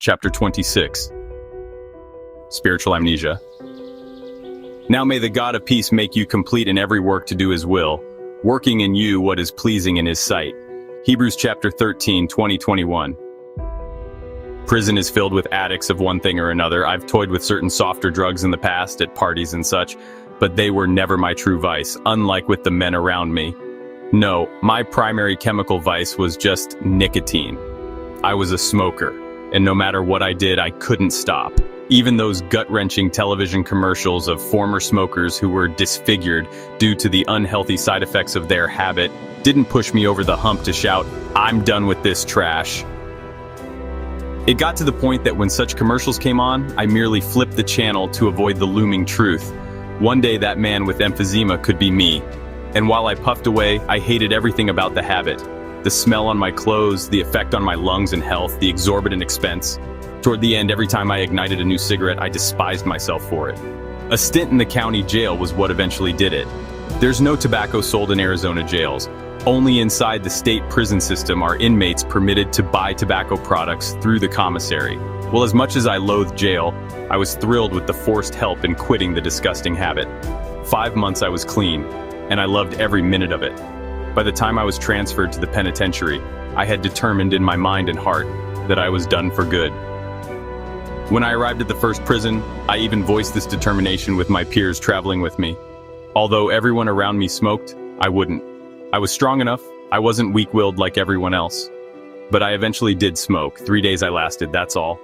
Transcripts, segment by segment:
Chapter 26. Spiritual Amnesia. Now may the God of peace make you complete in every work to do his will, working in you what is pleasing in his sight. Hebrews chapter 13, 20-21. Prison is filled with addicts of one thing or another. I've toyed with certain softer drugs in the past, at parties and such, but they were never my true vice, unlike with the men around me. No, my primary chemical vice was just nicotine. I was a smoker, and no matter what I did, I couldn't stop. Even those gut-wrenching television commercials of former smokers who were disfigured due to the unhealthy side effects of their habit didn't push me over the hump to shout, "I'm done with this trash." It got to the point that when such commercials came on, I merely flipped the channel to avoid the looming truth. One day that man with emphysema could be me. And while I puffed away, I hated everything about the habit. The smell on my clothes, the effect on my lungs and health, the exorbitant expense. Toward the end, every time I ignited a new cigarette, I despised myself for it. A stint in the county jail was what eventually did it. There's no tobacco sold in Arizona jails. Only inside the state prison system are inmates permitted to buy tobacco products through the commissary. Well, as much as I loathed jail, I was thrilled with the forced help in quitting the disgusting habit. 5 months I was clean, and I loved every minute of it. By the time I was transferred to the penitentiary, I had determined in my mind and heart that I was done for good. When I arrived at the first prison, I even voiced this determination with my peers traveling with me. Although everyone around me smoked, I wouldn't. I was strong enough, I wasn't weak-willed like everyone else. But I eventually did smoke. 3 days I lasted, that's all.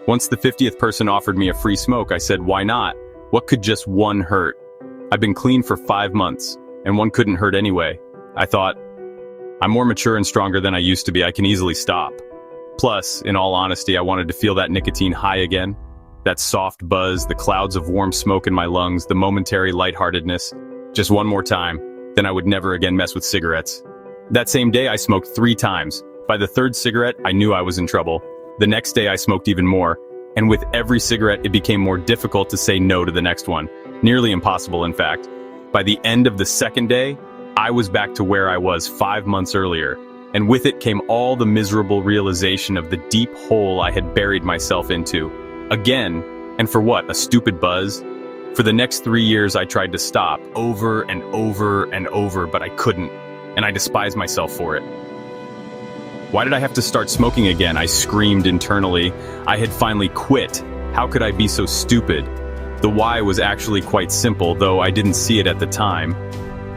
Once the 50th person offered me a free smoke, I said, why not? What could just one hurt? I've been clean for 5 months, and one couldn't hurt anyway. I thought, I'm more mature and stronger than I used to be, I can easily stop. Plus, in all honesty, I wanted to feel that nicotine high again. That soft buzz, the clouds of warm smoke in my lungs, the momentary lightheartedness. Just one more time, then I would never again mess with cigarettes. That same day, I smoked 3 times. By the 3rd cigarette, I knew I was in trouble. The next day, I smoked even more. And with every cigarette, it became more difficult to say no to the next one. Nearly impossible, in fact. By the end of the 2nd day, I was back to where I was 5 months earlier, and with it came all the miserable realization of the deep hole I had buried myself into. Again, and for what, a stupid buzz? For the next 3 years I tried to stop, over and over and over, but I couldn't, and I despised myself for it. Why did I have to start smoking again? I screamed internally. I had finally quit. How could I be so stupid? The why was actually quite simple, though I didn't see it at the time.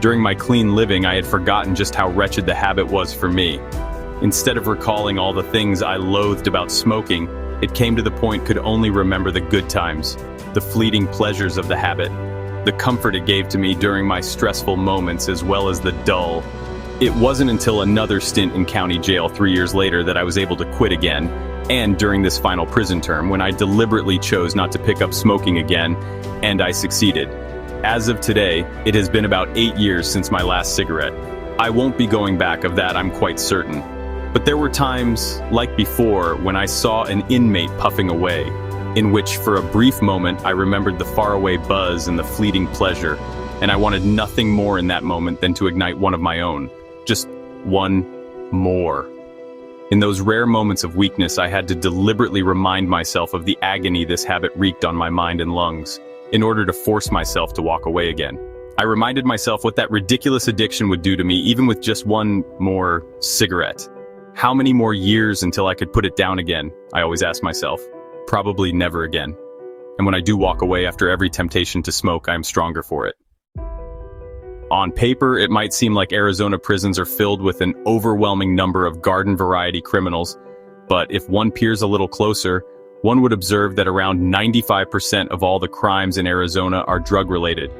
During my clean living, I had forgotten just how wretched the habit was for me. Instead of recalling all the things I loathed about smoking, it came to the point could only remember the good times, the fleeting pleasures of the habit, the comfort it gave to me during my stressful moments as well as the dull. It wasn't until another stint in county jail 3 years later that I was able to quit again, and during this final prison term when I deliberately chose not to pick up smoking again, and I succeeded. As of today, it has been about 8 years since my last cigarette. I won't be going back, of that I'm quite certain. But there were times, like before, when I saw an inmate puffing away, in which for a brief moment I remembered the faraway buzz and the fleeting pleasure, and I wanted nothing more in that moment than to ignite one of my own. Just one more. In those rare moments of weakness, I had to deliberately remind myself of the agony this habit wreaked on my mind and lungs, in order to force myself to walk away again. I reminded myself what that ridiculous addiction would do to me, even with just one more cigarette. How many more years until I could put it down again? I always ask myself. Probably never again. And when I do walk away after every temptation to smoke, I am stronger for it. On paper, it might seem like Arizona prisons are filled with an overwhelming number of garden-variety criminals, but if one peers a little closer, one would observe that around 95% of all the crimes in Arizona are drug-related.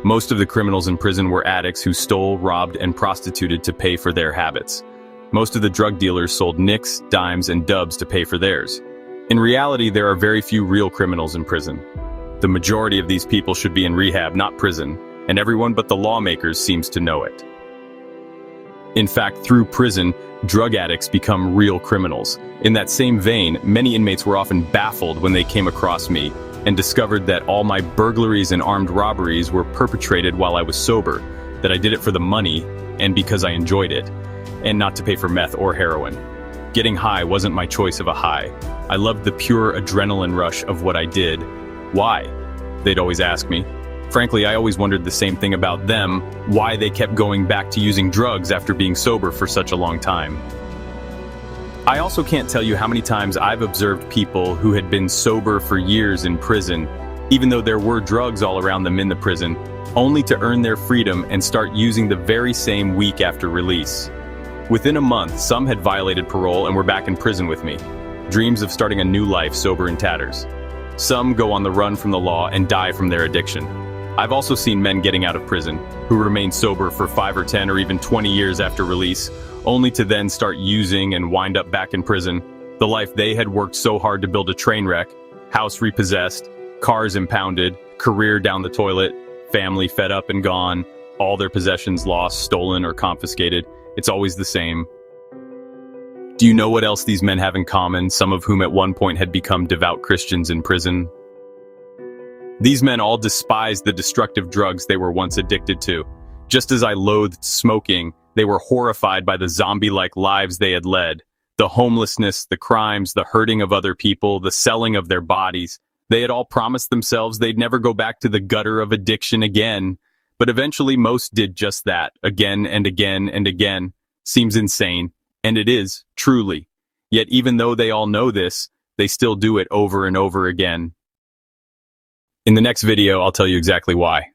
Most of the criminals in prison were addicts who stole, robbed, and prostituted to pay for their habits. Most of the drug dealers sold nicks, dimes, and dubs to pay for theirs. In reality, there are very few real criminals in prison. The majority of these people should be in rehab, not prison, and everyone but the lawmakers seems to know it. In fact, through prison, drug addicts become real criminals. In that same vein, many inmates were often baffled when they came across me and discovered that all my burglaries and armed robberies were perpetrated while I was sober, that I did it for the money and because I enjoyed it, and not to pay for meth or heroin. Getting high wasn't my choice of a high. I loved the pure adrenaline rush of what I did. Why? They'd always ask me. Frankly, I always wondered the same thing about them, why they kept going back to using drugs after being sober for such a long time. I also can't tell you how many times I've observed people who had been sober for years in prison, even though there were drugs all around them in the prison, only to earn their freedom and start using the very same week after release. Within a month, some had violated parole and were back in prison with me. Dreams of starting a new life sober in tatters. Some go on the run from the law and die from their addiction. I've also seen men getting out of prison who remain sober for 5 or 10 or even 20 years after release, only to then start using and wind up back in prison. The life they had worked so hard to build a train wreck, house repossessed, cars impounded, career down the toilet, family fed up and gone, all their possessions lost, stolen, or confiscated. It's always the same. Do you know what else these men have in common, some of whom at one point had become devout Christians in prison? These men all despised the destructive drugs they were once addicted to. Just as I loathed smoking, they were horrified by the zombie-like lives they had led. The homelessness, the crimes, the hurting of other people, the selling of their bodies. They had all promised themselves they'd never go back to the gutter of addiction again. But eventually most did just that, again and again and again. Seems insane, and it is, truly. Yet even though they all know this, they still do it over and over again. In the next video, I'll tell you exactly why.